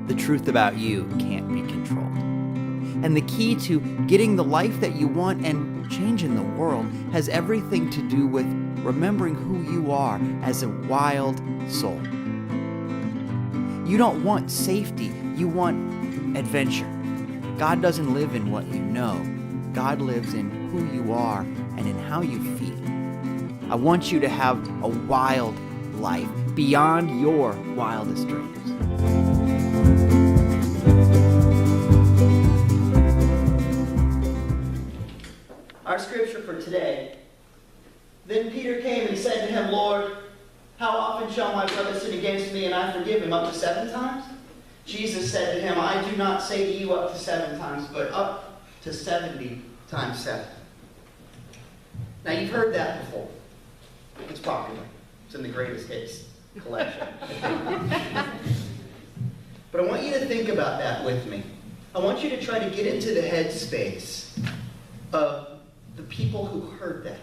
The truth about you can't be controlled. And the key to getting the life that you want and changing the world has everything to do with remembering who you are as a wild soul. You don't want safety, you want adventure. God doesn't live in what you know. God lives in who you are and in how you feel. I want you to have a wild life beyond your wildest dreams. Our scripture for today. Then Peter came and said to him, Lord, how often shall my brother sin against me and I forgive him? Up to 7 times? Jesus said to him, I do not say to you up to 7 times, but up to 70 times 7. Now you've heard that before. It's popular. It's in the greatest hits collection. But I want you to think about that with me. I want you to try to get into the headspace of the people who heard that.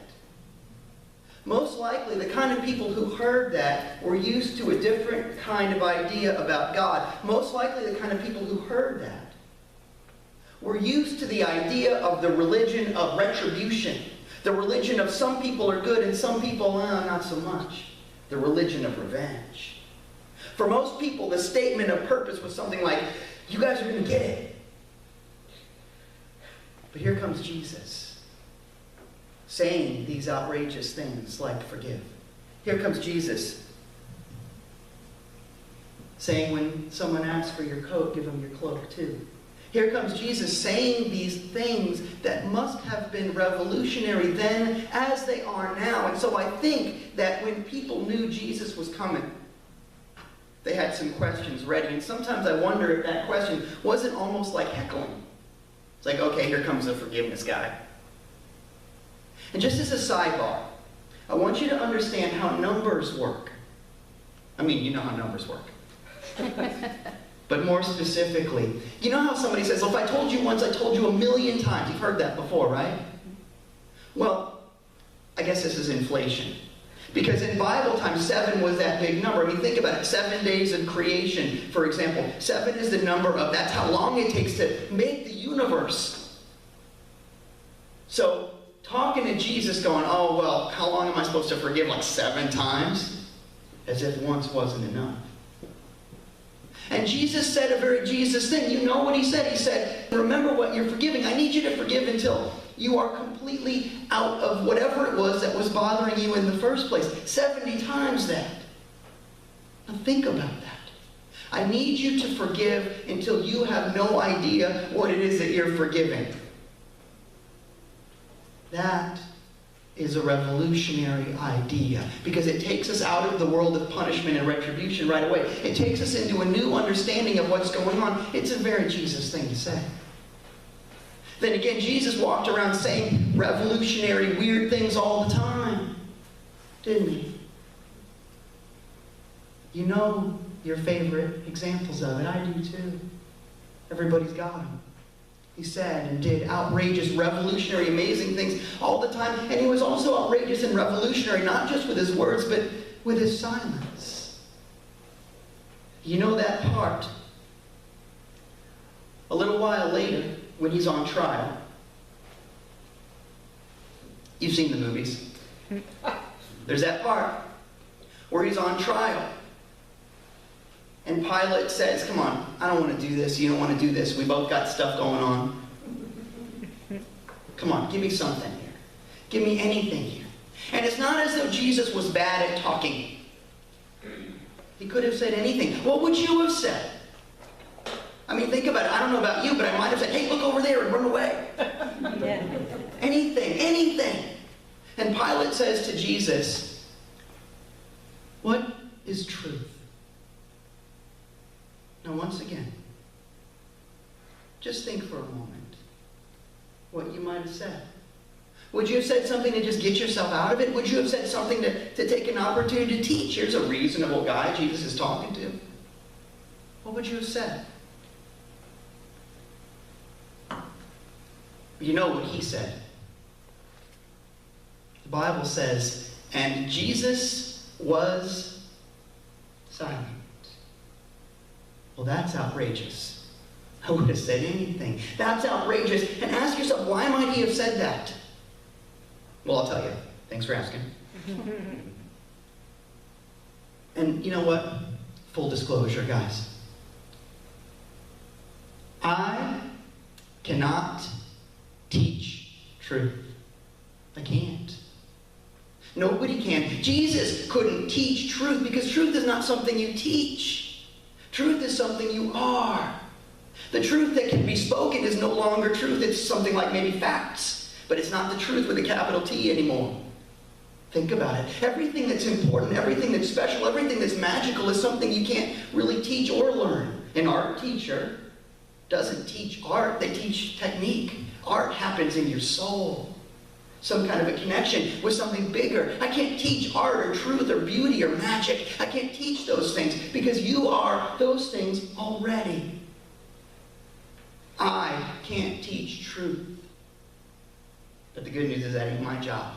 Most likely, the kind of people who heard that were used to a different kind of idea about God. Most likely, the kind of people who heard that were used to the idea of the religion of retribution. The religion of some people are good and some people, not so much. The religion of revenge. For most people, the statement of purpose was something like, you guys are going to get it. But here comes Jesus, saying these outrageous things like forgive. Here comes Jesus, saying when someone asks for your coat, give them your cloak too. Here comes Jesus saying these things that must have been revolutionary then as they are now. And so I think that when people knew Jesus was coming, they had some questions ready. And sometimes I wonder if that question wasn't almost like heckling. It's like, okay, here comes the forgiveness guy. And just as a sidebar, I want you to understand how numbers work. I mean, you know how numbers work. But more specifically, you know how somebody says, well, if I told you once, I told you 1,000,000 times. You've heard that before, right? Well, I guess this is inflation. Because in Bible time, 7 was that big number. I mean, think about it. 7 days of creation, for example. 7 is the number of, that's how long it takes to make the universe. So, talking to Jesus going, oh, well, how long am I supposed to forgive? Like 7 times? As if once wasn't enough. And Jesus said a very Jesus thing. You know what he said? He said, remember what you're forgiving. I need you to forgive until you are completely out of whatever it was that was bothering you in the first place. 70 times that. Now think about that. I need you to forgive until you have no idea what it is that you're forgiving. That is a revolutionary idea because it takes us out of the world of punishment and retribution right away. It takes us into a new understanding of what's going on. It's a very Jesus thing to say. Then again, Jesus walked around saying revolutionary, weird things all the time, didn't he? You know your favorite examples of it. I do too. Everybody's got them. He said and did outrageous, revolutionary, amazing things all the time. And he was also outrageous and revolutionary, not just with his words, but with his silence. You know that part. A little while later, when he's on trial. You've seen the movies. There's that part where he's on trial. And Pilate says, come on, I don't want to do this. You don't want to do this. We both got stuff going on. Come on, give me something here. Give me anything here. And it's not as though Jesus was bad at talking. He could have said anything. What would you have said? I mean, think about it. I don't know about you, but I might have said, hey, look over there and run away. Yeah. Anything. And Pilate says to Jesus, what is truth? Now, once again, just think for a moment what you might have said. Would you have said something to just get yourself out of it? Would you have said something to take an opportunity to teach? Here's a reasonable guy Jesus is talking to. What would you have said? You know what he said. The Bible says, and Jesus was silent. Well, that's outrageous. I would have said anything. That's outrageous. And ask yourself, why might he have said that? Well, I'll tell you. Thanks for asking. And you know what? Full disclosure, guys. I cannot teach truth. I can't. Nobody can. Jesus couldn't teach truth because truth is not something you teach. Truth is something you are. The truth that can be spoken is no longer truth. It's something like maybe facts, but it's not the truth with a capital T anymore. Think about it. Everything that's important, everything that's special, everything that's magical is something you can't really teach or learn. An art teacher doesn't teach art, they teach technique. Art happens in your soul. Some kind of a connection with something bigger. I can't teach art or truth or beauty or magic. I can't teach those things because you are those things already. I can't teach truth. But the good news is that ain't my job.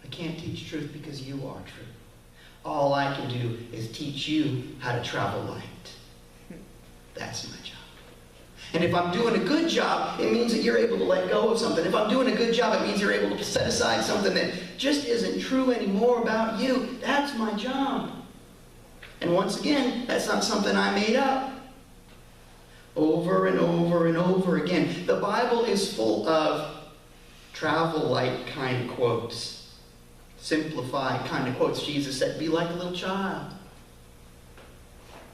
I can't teach truth because you are truth. All I can do is teach you how to travel light. That's my job. And if I'm doing a good job, it means that you're able to let go of something. If I'm doing a good job, it means you're able to set aside something that just isn't true anymore about you. That's my job. And once again, that's not something I made up. Over and over and over again. The Bible is full of travel light kind of quotes. Simplified kind of quotes. Jesus said, be like a little child.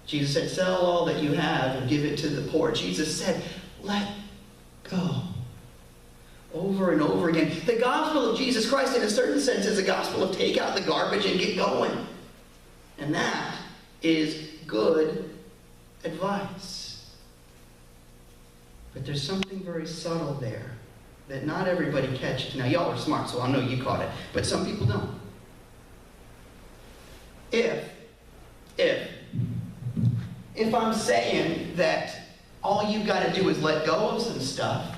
Jesus said, sell all that you have and give it to the poor. Jesus said, let go. Over and over again. The gospel of Jesus Christ, in a certain sense, is a gospel of take out the garbage and get going. And that is good advice. But there's something very subtle there that not everybody catches. Now, y'all are smart, so I know you caught it. But some people don't. If I'm saying that all you got to do is let go of some stuff,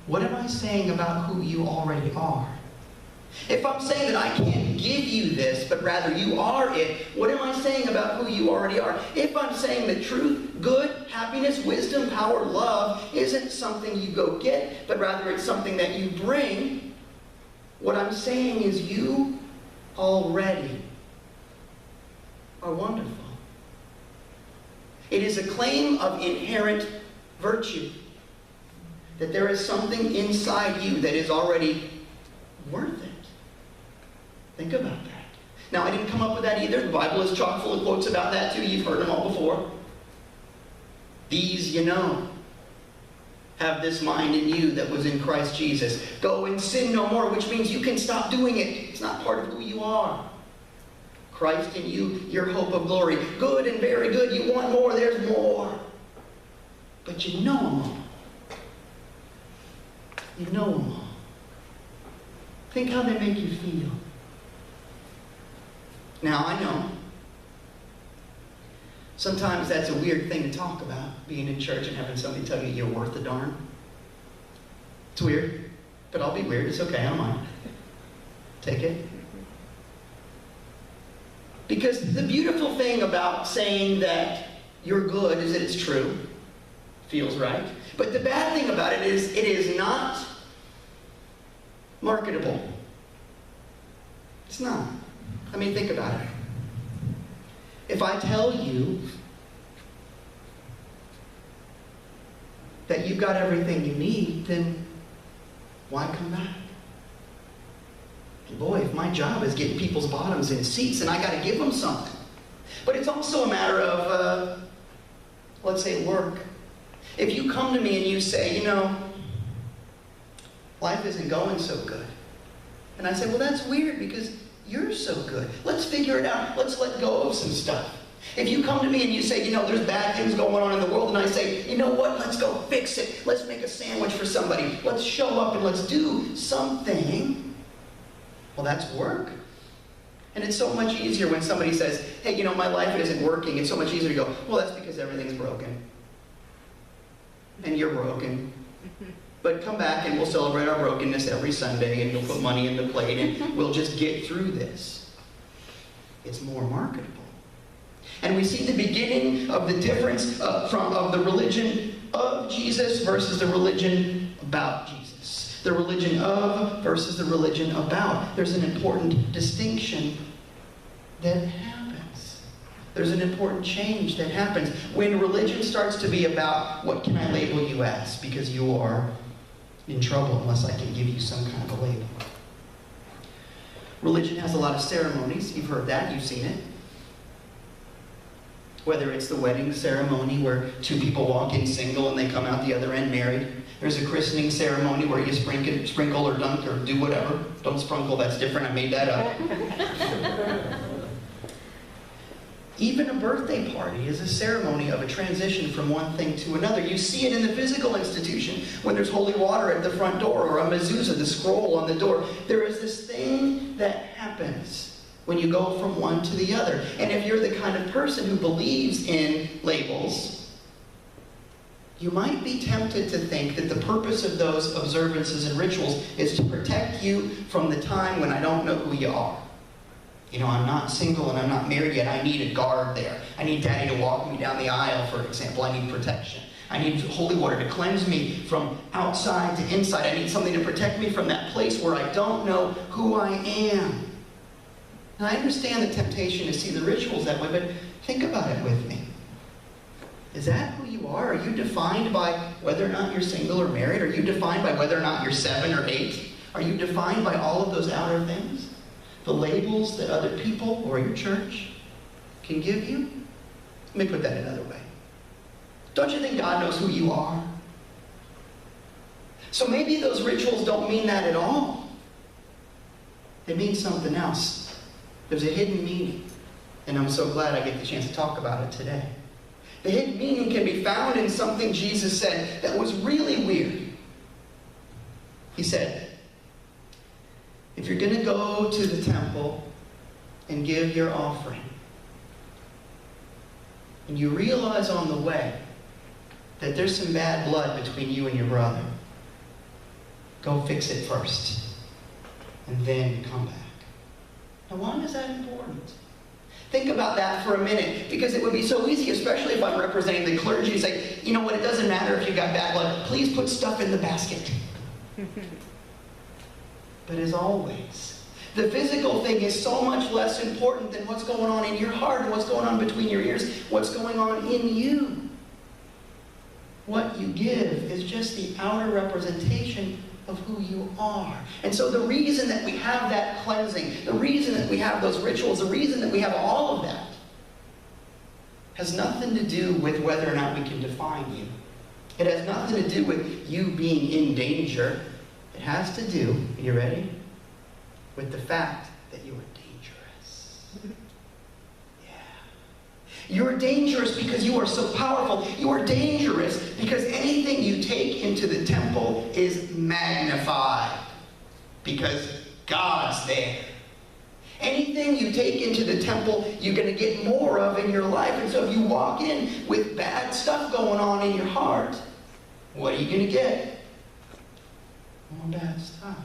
what am I saying about who you already are? If I'm saying that I can't give you this, but rather you are it, what am I saying about who you already are? If I'm saying that truth, good, happiness, wisdom, power, love isn't something you go get, but rather it's something that you bring, what I'm saying is you already are wonderful. It is a claim of inherent virtue. That there is something inside you that is already worth it. Think about that. Now, I didn't come up with that either. The Bible is chock full of quotes about that too. You've heard them all before. These you know. Have this mind in you that was in Christ Jesus. Go and sin no more, which means you can stop doing it. It's not part of who you are. Christ in you, your hope of glory. Good and very good. You want more, there's more. But you know them all. You know them all. Think how they make you feel. Now, I know sometimes that's a weird thing to talk about, being in church and having somebody tell you you're worth a darn. It's weird, but I'll be weird. It's okay, I don't mind. Take it. Because the beautiful thing about saying that you're good is that it's true. Feels right. But the bad thing about it is not marketable. It's not. I mean, think about it. If I tell you that you've got everything you need, then why come back? Boy, if my job is getting people's bottoms in seats, then I got to give them something. But it's also a matter of, let's say, work. If you come to me and you say, you know, life isn't going so good. And I say, well, that's weird because you're so good. Let's figure it out. Let's let go of some stuff. If you come to me and you say, you know, there's bad things going on in the world, and I say, you know what, let's go fix it. Let's make a sandwich for somebody. Let's show up and let's do something. Well, that's work. And it's so much easier when somebody says, hey, you know, my life isn't working. It's so much easier to go, well, that's because everything's broken. And you're broken. But come back and we'll celebrate our brokenness every Sunday, and you'll put money in the plate, and we'll just get through this. It's more marketable. And we see the beginning of the difference of the religion of Jesus versus the religion about Jesus. The religion of versus the religion about. There's an important distinction that happens. There's an important change that happens when religion starts to be about, what can I label you as? Because you are in trouble unless I can give you some kind of a label. Religion has a lot of ceremonies. You've heard that. You've seen it. Whether it's the wedding ceremony where two people walk in single and they come out the other end married. There's a christening ceremony where you sprinkle or dunk or do whatever. Don't sprinkle, that's different. I made that up. Even a birthday party is a ceremony of a transition from one thing to another. You see it in the physical institution when there's holy water at the front door or a mezuzah, the scroll on the door. There is this thing that happens when you go from one to the other. And if you're the kind of person who believes in labels, you might be tempted to think that the purpose of those observances and rituals is to protect you from the time when I don't know who you are. You know, I'm not single and I'm not married yet. I need a guard there. I need Daddy to walk me down the aisle, for example. I need protection. I need holy water to cleanse me from outside to inside. I need something to protect me from that place where I don't know who I am. And I understand the temptation to see the rituals that way, but think about it with me. Is that who you are? Are you defined by whether or not you're single or married? Are you defined by whether or not you're 7 or 8? Are you defined by all of those outer things? The labels that other people or your church can give you? Let me put that another way. Don't you think God knows who you are? So maybe those rituals don't mean that at all. They mean something else. There's a hidden meaning. And I'm so glad I get the chance to talk about it today. The hidden meaning can be found in something Jesus said that was really weird. He said, if you're going to go to the temple and give your offering, and you realize on the way that there's some bad blood between you and your brother, go fix it first, and then come back. Now, why is that important? Think about that for a minute, because it would be so easy, especially if I'm representing the clergy, to say, you know what, it doesn't matter if you got bad blood. Please put stuff in the basket. But as always, the physical thing is so much less important than what's going on in your heart and what's going on between your ears, what's going on in you. What you give is just the outer representation of who you are. And so the reason that we have that cleansing, the reason that we have those rituals, the reason that we have all of that has nothing to do with whether or not we can define you. It has nothing to do with you being in danger. It has to do, are you ready? With the fact that you are dangerous. Yeah. You're dangerous because you are so powerful. You are dangerous because anything you take into the temple is magnified. Because God's there. Anything you take into the temple, you're going to get more of in your life. And so if you walk in with bad stuff going on in your heart, what are you going to get? More bad stuff.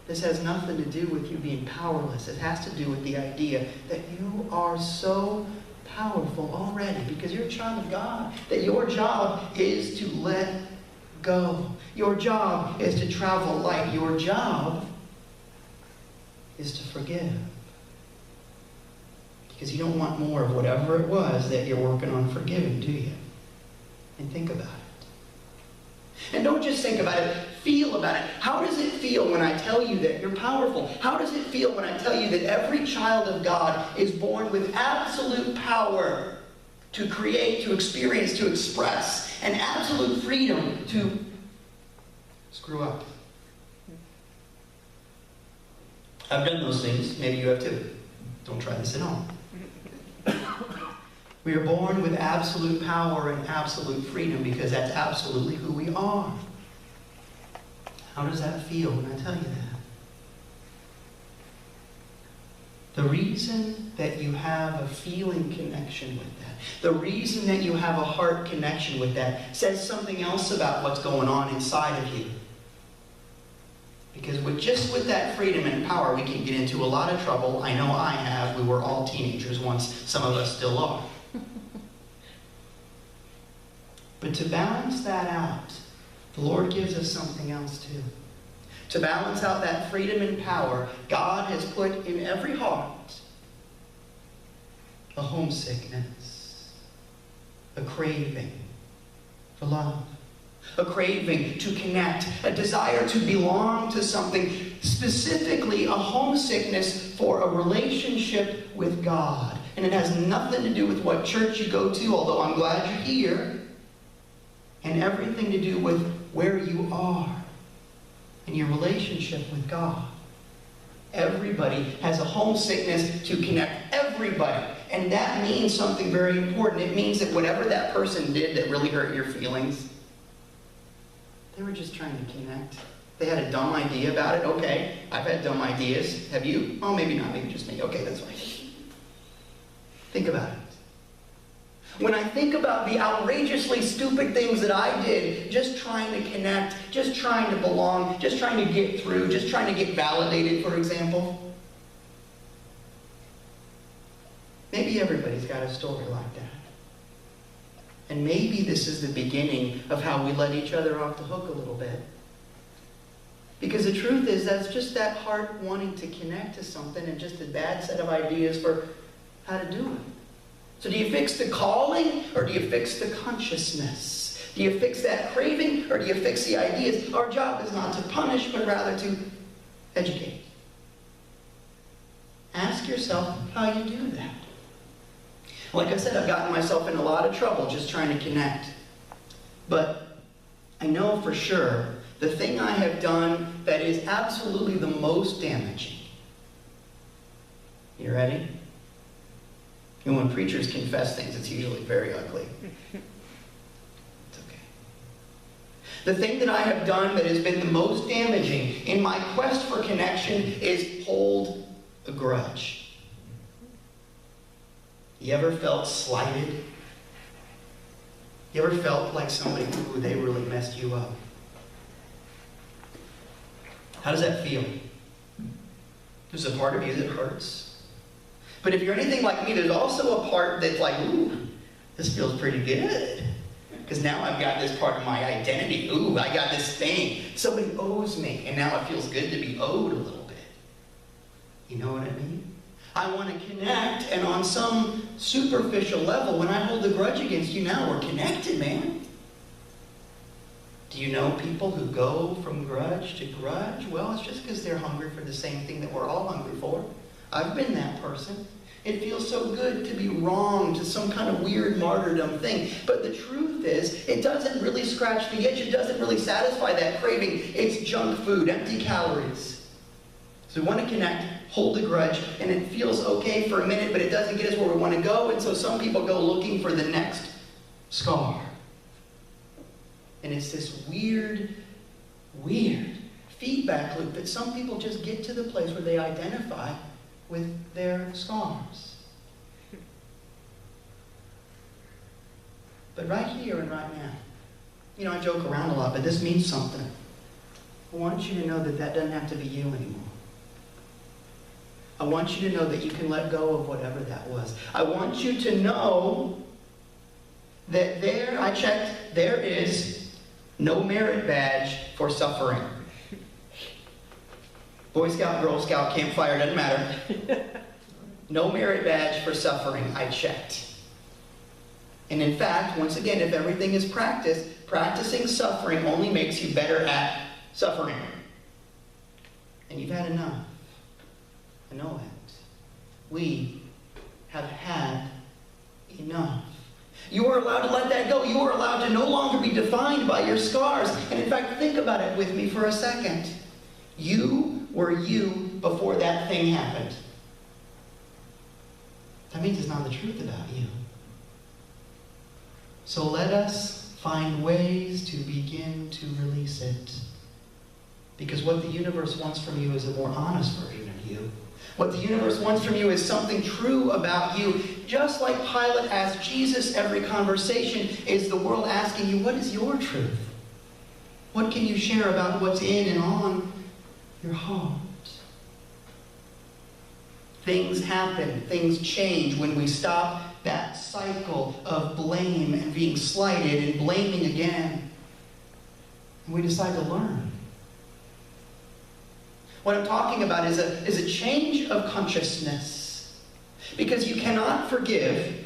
This has nothing to do with you being powerless. It has to do with the idea that you are so powerful already because you're a child of God, that your job is to let go. Your job is to travel light. Your job is to forgive. Because you don't want more of whatever it was that you're working on forgiving, do you? And think about it. And don't just think about it, feel about it. How does it feel when I tell you that you're powerful? How does it feel when I tell you that every child of God is born with absolute power to create, to experience, to express, and absolute freedom to screw up? I've done those things. Maybe you have too. Don't try this at home. We are born with absolute power and absolute freedom because that's absolutely who we are. How does that feel when I tell you that? The reason that you have a feeling connection with that, the reason that you have a heart connection with that, says something else about what's going on inside of you. Because with that freedom and power, we can get into a lot of trouble. I know I have. We were all teenagers once. Some of us still are. But to balance that out, the Lord gives us something else too. To balance out that freedom and power, God has put in every heart a homesickness, a craving for love, a craving to connect, a desire to belong to something, specifically a homesickness for a relationship with God. And it has nothing to do with what church you go to, although I'm glad you're here, and everything to do with where you are in your relationship with God. Everybody has a homesickness to connect. Everybody. And that means something very important. It means that whatever that person did that really hurt your feelings, they were just trying to connect. They had a dumb idea about it. Okay, I've had dumb ideas. Have you? Oh, maybe not. Maybe just me. Okay, that's fine. Think about it. When I think about the outrageously stupid things that I did, just trying to connect, just trying to belong, just trying to get through, just trying to get validated, for example. Maybe everybody's got a story like that. And maybe this is the beginning of how we let each other off the hook a little bit. Because the truth is, that's just that heart wanting to connect to something and just a bad set of ideas for how to do it. So do you fix the calling, or do you fix the consciousness? Do you fix that craving, or do you fix the ideas? Our job is not to punish, but rather to educate. Ask yourself how you do that. Like I said, I've gotten myself in a lot of trouble just trying to connect. But I know for sure the thing I have done that is absolutely the most damaging. You ready? And when preachers confess things, it's usually very ugly. It's okay. The thing that I have done that has been the most damaging in my quest for connection is hold a grudge. You ever felt slighted? You ever felt like somebody, ooh, they really messed you up? How does that feel? There's a part of you that hurts. But if you're anything like me, there's also a part that's like, ooh, this feels pretty good. Because now I've got this part of my identity. Ooh, I got this thing. Somebody owes me, and now it feels good to be owed a little bit. You know what I mean? I want to connect, and on some superficial level, when I hold a grudge against you, now we're connected, man. Do you know people who go from grudge to grudge? Well, it's just because they're hungry for the same thing that we're all hungry for. I've been that person. It feels so good to be wrong to some kind of weird martyrdom thing. But the truth is, it doesn't really scratch the itch. It doesn't really satisfy that craving. It's junk food, empty calories. So we want to connect, hold a grudge, and it feels okay for a minute, but it doesn't get us where we want to go. And so some people go looking for the next scar. And it's this weird feedback loop that some people just get to the place where they identify with their scars. But right here and right now, I joke around a lot, but this means something. I want you to know that that doesn't have to be you anymore. I want you to know that you can let go of whatever that was. I want you to know that there is no merit badge for suffering. Boy Scout, Girl Scout, campfire, doesn't matter. No merit badge for suffering, I checked. And in fact, once again, if everything is practiced, practicing suffering only makes you better at suffering. And you've had enough. I know it. We have had enough. You are allowed to let that go. You are allowed to no longer be defined by your scars. And in fact, think about it with me for a second. You were you before that thing happened. That means it's not the truth about you. So let us find ways to begin to release it. Because what the universe wants from you is a more honest version of you. What the universe wants from you is something true about you. Just like Pilate asked Jesus every conversation, is the world asking you, what is your truth? What can you share about what's in and on your heart? Things happen, things change when we stop that cycle of blame and being slighted and blaming again. And we decide to learn. What I'm talking about is a change of consciousness. Because you cannot forgive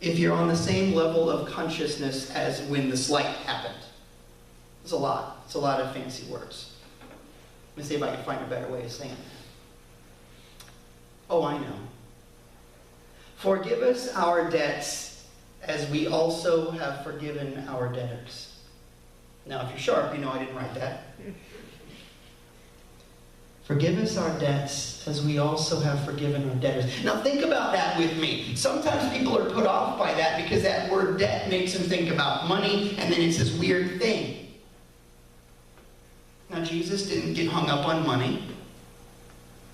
if you're on the same level of consciousness as when the slight happened. It's a lot. It's a lot of fancy words. Let me see if I can find a better way of saying that. Oh, I know. Forgive us our debts as we also have forgiven our debtors. Now, if you're sharp, you know I didn't write that. Forgive us our debts as we also have forgiven our debtors. Now think about that with me. Sometimes people are put off by that because that word debt makes them think about money, and then it's this weird thing. Now Jesus didn't get hung up on money.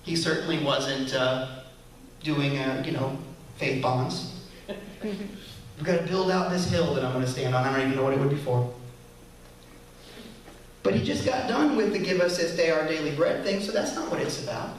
He certainly wasn't doing, faith bonds. We've got to build out this hill that I'm going to stand on. I don't even know what it would be for. But he just got done with the give us this day our daily bread thing, so that's not what it's about.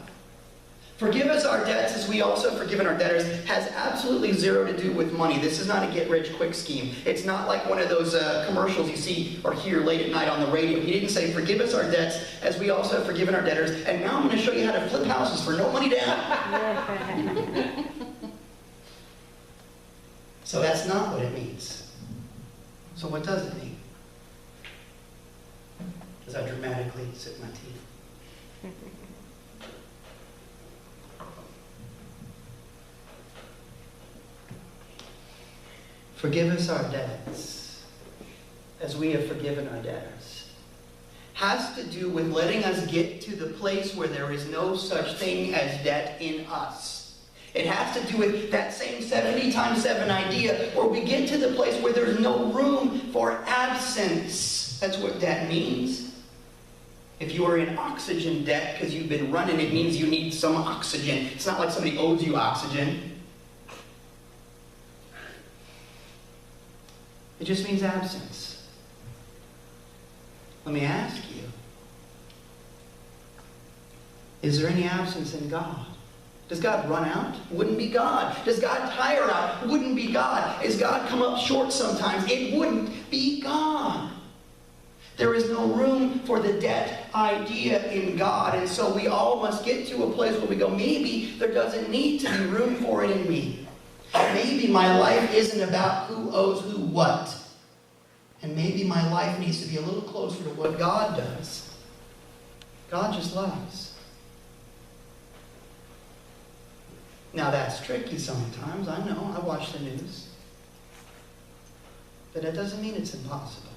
Forgive us our debts as we also have forgiven our debtors has absolutely zero to do with money. This is not a get-rich-quick scheme. It's not like one of those commercials you see or hear late at night on the radio. He didn't say, forgive us our debts as we also have forgiven our debtors, and now I'm going to show you how to flip houses for no money down. So that's not what it means. So what does it mean? As I dramatically sit my teeth. Forgive us our debts as we have forgiven our debtors has to do with letting us get to the place where there is no such thing as debt in us. It has to do with that same 70 times 7 idea where we get to the place where there's no room for absence. That's what debt means. If you are in oxygen debt because you've been running, it means you need some oxygen. It's not like somebody owes you oxygen. It just means absence. Let me ask you, is there any absence in God? Does God run out? Wouldn't be God. Does God tire out? Wouldn't be God. Is God come up short sometimes? It wouldn't be God. There is no room for the debt idea in God. And so we all must get to a place where we go, maybe there doesn't need to be room for it in me. Maybe my life isn't about who owes who what. And maybe my life needs to be a little closer to what God does. God just loves. Now that's tricky sometimes. I know. I watch the news. But that doesn't mean it's impossible.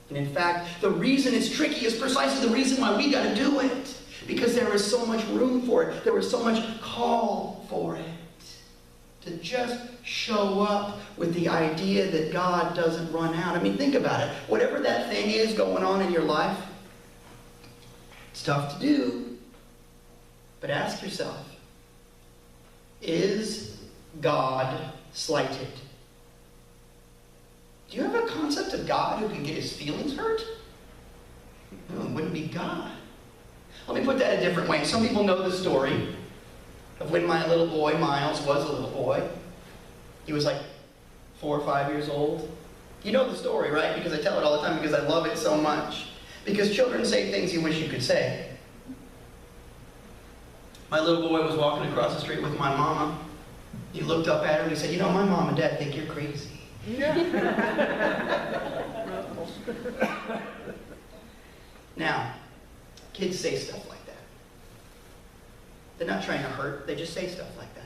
And in fact, the reason it's tricky is precisely the reason why we got to do it. Because there is so much room for it. There is so much call for it. To just show up with the idea that God doesn't run out. I mean, think about it. Whatever that thing is going on in your life, it's tough to do. But ask yourself, is God slighted? Do you have a concept of God who can get his feelings hurt? No, it wouldn't be God. Let me put that a different way. Some people know the story of when my little boy, Miles, was a little boy. He was like 4 or 5 years old. You know the story, right? Because I tell it all the time because I love it so much. Because children say things you wish you could say. My little boy was walking across the street with my mama. He looked up at her and he said, my mom and dad think you're crazy. Now, kids say stuff like that. They're not trying to hurt, they just say stuff like that.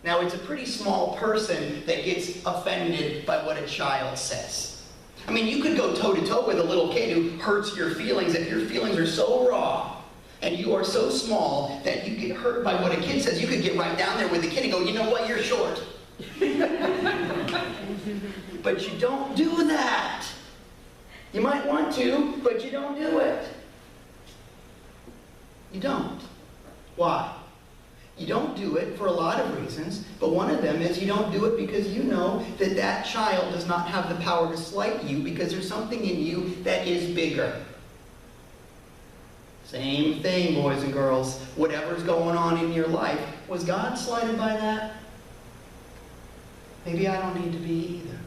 Now, it's a pretty small person that gets offended by what a child says. I mean, you could go toe-to-toe with a little kid who hurts your feelings if your feelings are so raw and you are so small that you get hurt by what a kid says. You could get right down there with the kid and go, you know what, you're short. But you don't do that. You might want to, but you don't do it. You don't. Why? You don't do it for a lot of reasons, but one of them is you don't do it because you know that that child does not have the power to slight you because there's something in you that is bigger. Same thing, boys and girls. Whatever's going on in your life, was God slighted by that? Maybe I don't need to be either.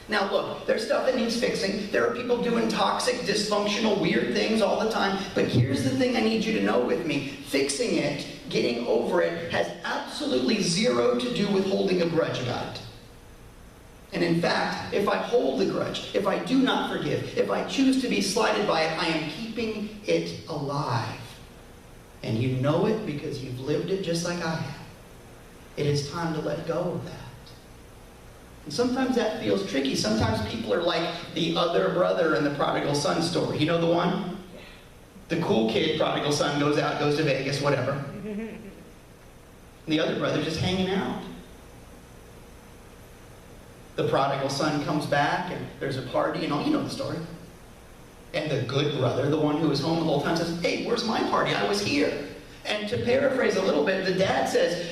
Now look, there's stuff that needs fixing. There are people doing toxic, dysfunctional, weird things all the time. But here's the thing I need you to know with me. Fixing it, getting over it, has absolutely zero to do with holding a grudge about it. And in fact, if I hold the grudge, if I do not forgive, if I choose to be slighted by it, I am keeping it alive. And you know it because you've lived it just like I have. It is time to let go of that. And sometimes that feels tricky. Sometimes people are like the other brother in the prodigal son story. You know the one? The cool kid, prodigal son, goes out, goes to Vegas, whatever. And the other brother just hanging out. The prodigal son comes back, and there's a party, and all, you know the story. And the good brother, the one who was home the whole time, says, "Hey, where's my party? I was here." And to paraphrase a little bit, the dad says,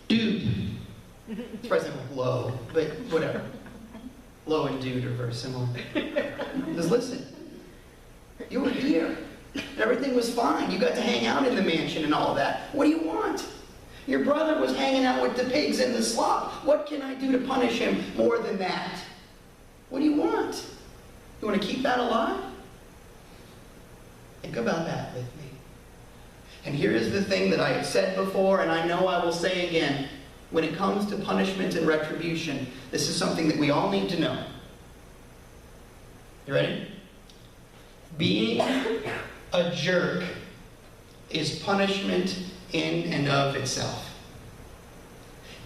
"Dude." It's probably like low, but whatever. Low and dude are very similar. Just listen. You were here. Everything was fine. You got to hang out in the mansion and all of that. What do you want? Your brother was hanging out with the pigs in the slop. What can I do to punish him more than that? What do you want? You want to keep that alive? Think about that with me. And here is the thing that I have said before, and I know I will say again. When it comes to punishment and retribution, this is something that we all need to know. You ready? Being a jerk is punishment in and of itself.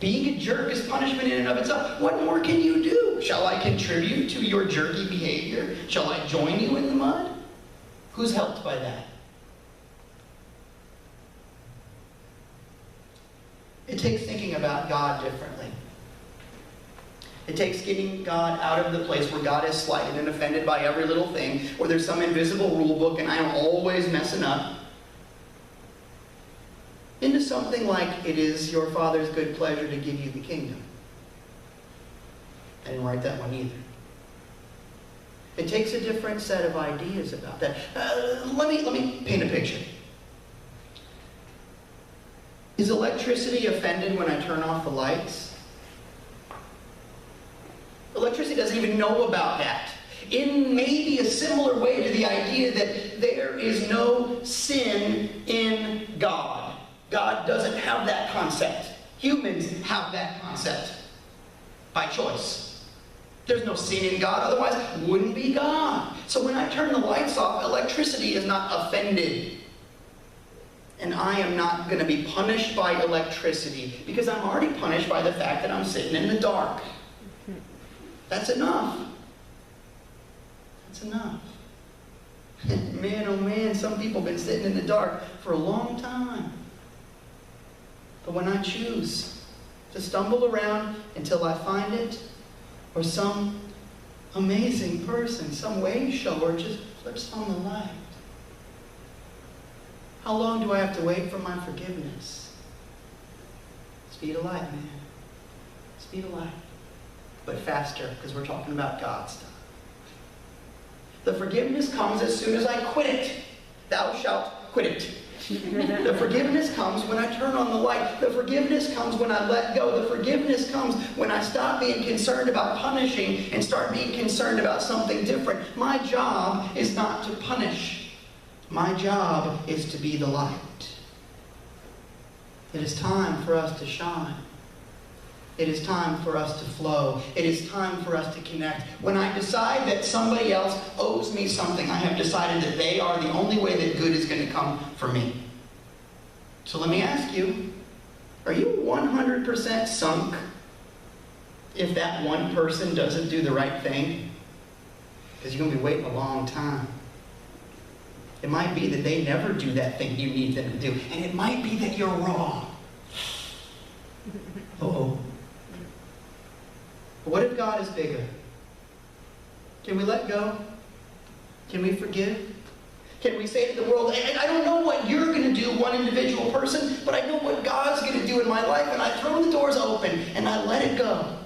Being a jerk is punishment in and of itself. What more can you do? Shall I contribute to your jerky behavior? Shall I join you in the mud? Who's helped by that? It takes thinking about God differently. It takes getting God out of the place where God is slighted and offended by every little thing, where there's some invisible rule book and I'm always messing up, into something like it is your Father's good pleasure to give you the kingdom. I didn't write that one either. It takes a different set of ideas about that. Let me paint a picture. Is electricity offended when I turn off the lights? Electricity doesn't even know about that. In maybe a similar way to the idea that there is no sin in God. God doesn't have that concept. Humans have that concept by choice. There's no sin in God, otherwise it wouldn't be God. So when I turn the lights off, electricity is not offended. And I am not going to be punished by electricity because I'm already punished by the fact that I'm sitting in the dark. That's enough. That's enough. Man, oh man, some people have been sitting in the dark for a long time. But when I choose to stumble around until I find it, or some amazing person, some wave shower just flips on the light, how long do I have to wait for my forgiveness? Speed of light, man. Speed of light. But faster, because we're talking about God stuff. The forgiveness comes as soon as I quit it. Thou shalt quit it. The forgiveness comes when I turn on the light. The forgiveness comes when I let go. The forgiveness comes when I stop being concerned about punishing and start being concerned about something different. My job is not to punish. My job is to be the light. It is time for us to shine. It is time for us to flow. It is time for us to connect. When I decide that somebody else owes me something, I have decided that they are the only way that good is going to come for me. So let me ask you, are you 100% sunk if that one person doesn't do the right thing? Because you're going to be waiting a long time. It might be that they never do that thing you need them to do. And it might be that you're wrong. Uh-oh. What if God is bigger? Can we let go? Can we forgive? Can we say to the world, I don't know what you're going to do, one individual person, but I know what God's going to do in my life, and I throw the doors open and I let it go.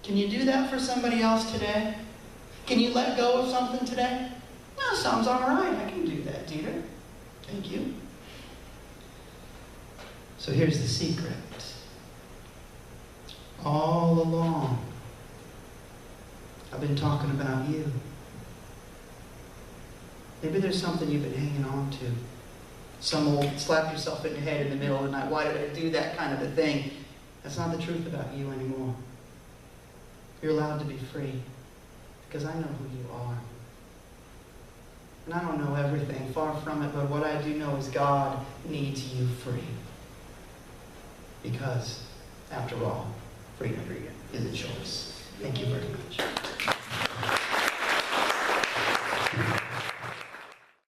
Can you do that for somebody else today? Can you let go of something today? No, sounds all right. I can do that, Dieter. Thank you. So here's the secret. All along, I've been talking about you. Maybe there's something you've been hanging on to. Some old slap yourself in the head in the middle of the night. Why did I do that kind of a thing? That's not the truth about you anymore. You're allowed to be free because I know who you are. And I don't know everything, far from it, but what I do know is God needs you free. Because, after all, freedom is a choice. Thank you very much.